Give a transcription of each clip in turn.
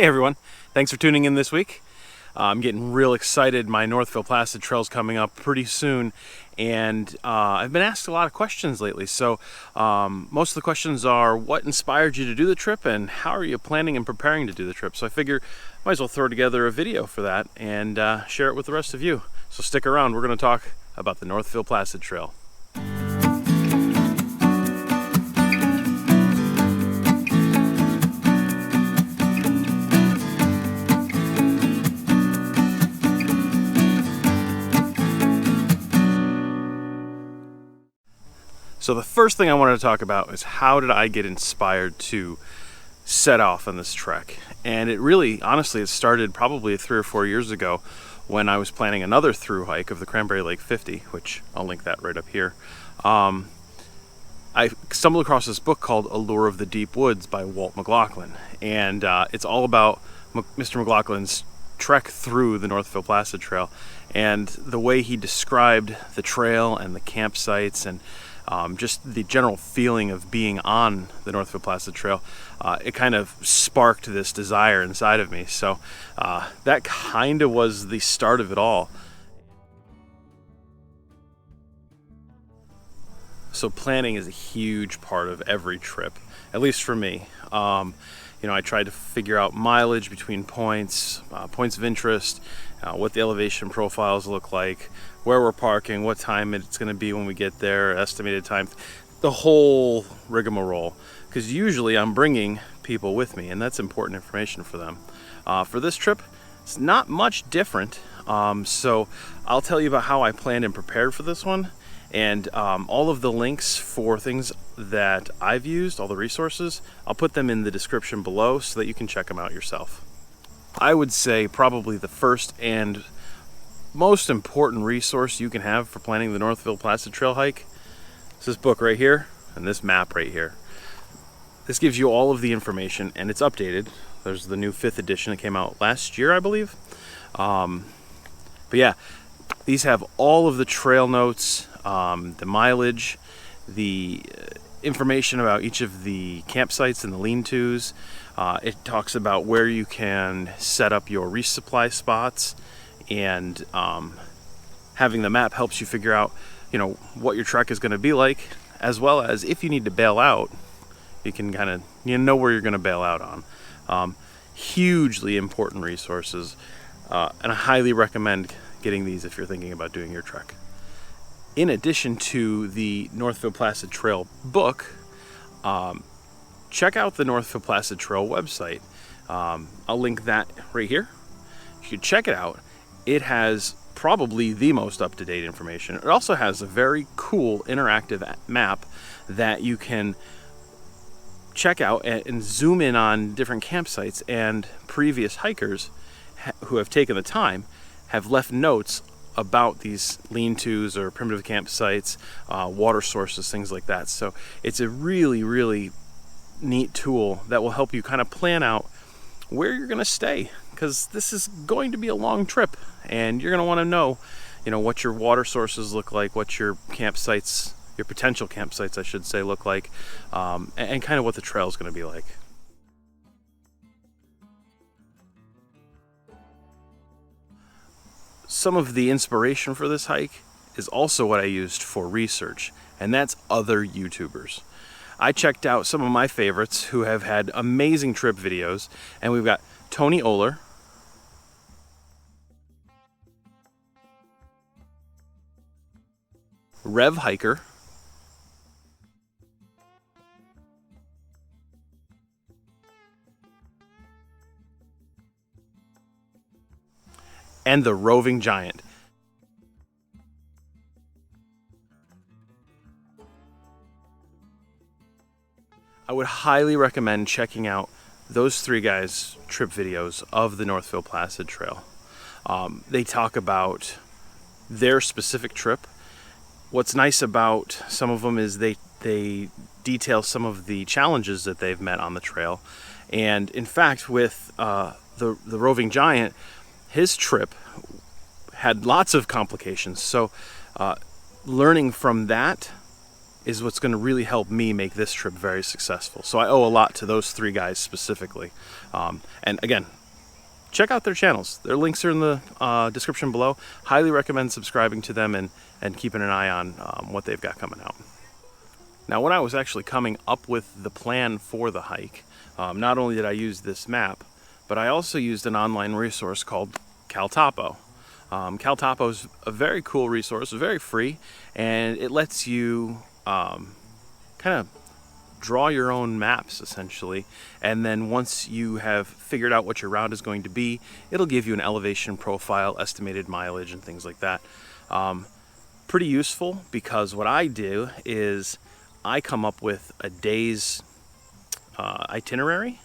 Hey everyone, thanks for tuning in this week. I'm getting real excited. My Northville Placid Trail is coming up pretty soon, and I've been asked a lot of questions lately. So most of the questions are, what inspired you to do the trip, and how are you planning and preparing to do the trip? So I figure I might as well throw together a video for that and share it with the rest of you. So stick around, we're going to talk about the Northville Placid Trail. So the first thing I wanted to talk about is, how did I get inspired to set off on this trek? And it really, honestly, it started probably 3 or 4 years ago when I was planning another Thru-Hike of the Cranberry Lake 50, which I'll link that right up here. I stumbled across this book called Allure of the Deep Woods by Walt McLaughlin, and it's all about Mr. McLaughlin's trek through the Northville Placid Trail and the way he described the trail and the campsites and just the general feeling of being on the Northville Placid Trail. It kind of sparked this desire inside of me. So that kind of was the start of it all. So planning is a huge part of every trip, at least for me. I tried to figure out mileage between points, points of interest, what the elevation profiles look like, where we're parking, what time it's going to be when we get there, estimated time, the whole rigmarole. Because usually I'm bringing people with me, and that's important information for them. For this trip, it's not much different. So I'll tell you about how I planned and prepared for this one. And all of the links for things that I've used, all the resources, I'll put them in the description below so that you can check them out yourself. I would say probably the first and most important resource you can have for planning the Northville Placid Trail hike is this book right here and this map right here. This gives you all of the information, and it's updated. There's the new 5th edition that came out last year, I believe. But yeah, these have all of the trail notes, the mileage, the information about each of the campsites and the lean-tos. It talks about where you can set up your resupply spots, and having the map helps you figure out, what your trek is going to be like, as well as if you need to bail out, you can kind of know where you're going to bail out on. Hugely important resources, and I highly recommend getting these if you're thinking about doing your trek. In addition to the Northville Placid Trail book, check out the Northville Placid Trail website. I'll link that right here. You should check it out. It has probably the most up-to-date information. It also has a very cool interactive map that you can check out and zoom in on different campsites, and previous hikers who have taken the time have left notes about these lean-tos or primitive campsites, water sources, things like that. So it's a really, really neat tool that will help you kind of plan out where you're going to stay, because this is going to be a long trip, and you're going to want to know, what your water sources look like, what your campsites, your potential campsites, I should say, look like, and kind of what the trail is going to be like. Some of the inspiration for this hike is also what I used for research, and that's other YouTubers. I checked out some of my favorites who have had amazing trip videos, and we've got Tony Oler, Rev Hiker, and the Roving Giant. I would highly recommend checking out those 3 guys' trip videos of the Northville Placid Trail. They talk about their specific trip. What's nice about some of them is they detail some of the challenges that they've met on the trail. And in fact, with the Roving Giant, his trip had lots of complications. So learning from that is what's going to really help me make this trip very successful. So I owe a lot to those 3 guys specifically. And again, check out their channels. Their links are in the description below. Highly recommend subscribing to them and keeping an eye on what they've got coming out. Now, when I was actually coming up with the plan for the hike, not only did I use this map, but I also used an online resource called CalTopo. CalTopo is a very cool resource, very free, and it lets you kind of draw your own maps essentially, and then once you have figured out what your route is going to be, it'll give you an elevation profile, estimated mileage, and things like that. Pretty useful, because what I do is I come up with a day's itinerary,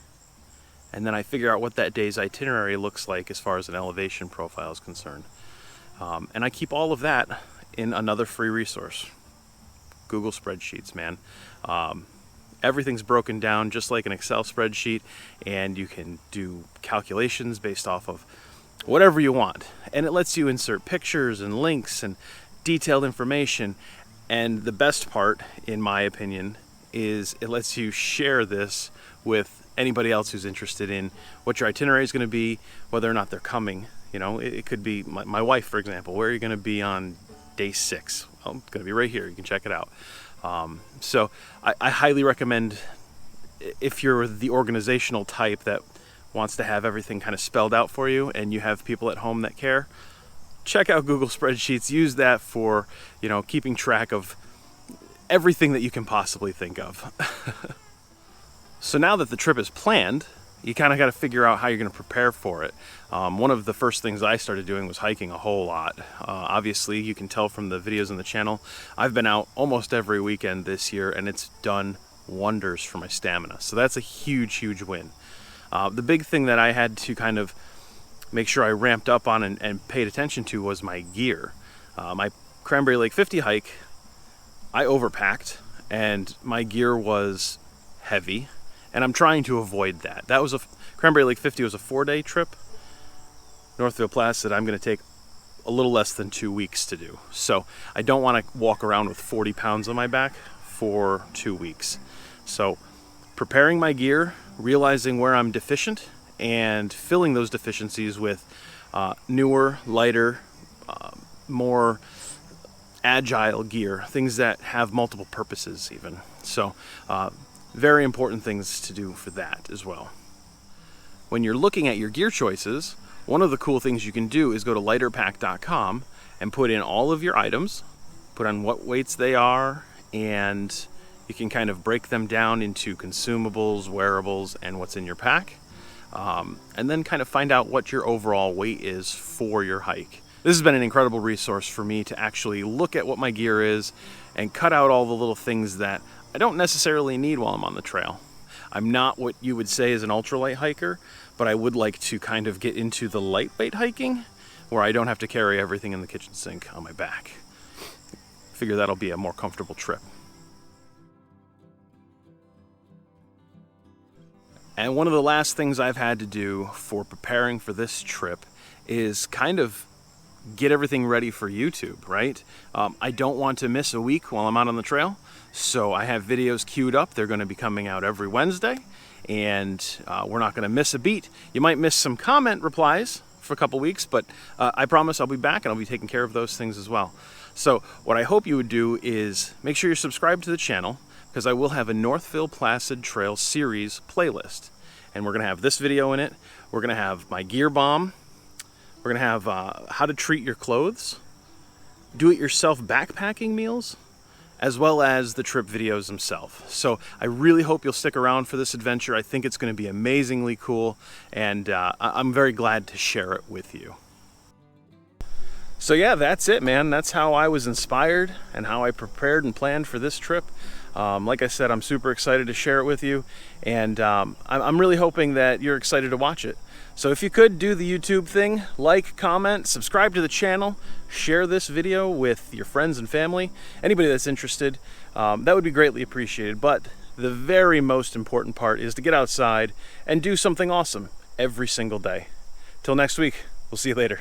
and then I figure out what that day's itinerary looks like as far as an elevation profile is concerned. And I keep all of that in another free resource, Google Spreadsheets, man. Everything's broken down just like an Excel spreadsheet, and you can do calculations based off of whatever you want. And it lets you insert pictures and links and detailed information. And the best part, in my opinion, is it lets you share this with anybody else who's interested in what your itinerary is going to be, whether or not they're coming. You know, it could be my wife, for example. Where are you going to be on day 6? Well, I'm going to be right here. You can check it out. So I highly recommend, if you're the organizational type that wants to have everything kind of spelled out for you and you have people at home that care, check out Google Spreadsheets. Use that for, you know, keeping track of everything that you can possibly think of. So now that the trip is planned, you kind of got to figure out how you're going to prepare for it. One of the first things I started doing was hiking a whole lot. Obviously, you can tell from the videos on the channel, I've been out almost every weekend this year, and it's done wonders for my stamina. So that's a huge, huge win. The big thing that I had to kind of make sure I ramped up on and paid attention to was my gear. My Cranberry Lake 50 hike, I overpacked, and my gear was heavy, and I'm trying to avoid that. Cranberry Lake 50 was a 4-day trip. Northville Placid, I'm going to take a little less than 2 weeks to do. So I don't want to walk around with 40 pounds on my back for 2 weeks. So preparing my gear, realizing where I'm deficient, and filling those deficiencies with newer, lighter, more agile gear, things that have multiple purposes even. So very important things to do for that as well. When you're looking at your gear choices, one of the cool things you can do is go to lighterpack.com and put in all of your items, put on what weights they are, and you can kind of break them down into consumables, wearables, and what's in your pack. And then kind of find out what your overall weight is for your hike. This has been an incredible resource for me to actually look at what my gear is and cut out all the little things that I don't necessarily need while I'm on the trail. I'm not what you would say is an ultralight hiker, but I would like to kind of get into the lightweight hiking where I don't have to carry everything in the kitchen sink on my back. Figure that'll be a more comfortable trip. And one of the last things I've had to do for preparing for this trip is kind of get everything ready for YouTube, right? I don't want to miss a week while I'm out on the trail, so I have videos queued up. They're going to be coming out every Wednesday, and we're not going to miss a beat. You might miss some comment replies for a couple weeks, but I promise I'll be back and I'll be taking care of those things as well. So what I hope you would do is make sure you're subscribed to the channel, because I will have a Northville Placid Trail series playlist. And we're going to have this video in it. We're going to have my gear bomb. We're going to have how to treat your clothes, do-it-yourself backpacking meals, as well as the trip videos themselves. So I really hope you'll stick around for this adventure. I think it's going to be amazingly cool, and I'm very glad to share it with you. So yeah, that's it, man. That's how I was inspired and how I prepared and planned for this trip. Like I said, I'm super excited to share it with you, and I'm really hoping that you're excited to watch it. So if you could do the YouTube thing, like, comment, subscribe to the channel, share this video with your friends and family, anybody that's interested, that would be greatly appreciated. But the very most important part is to get outside and do something awesome every single day. Till next week, we'll see you later.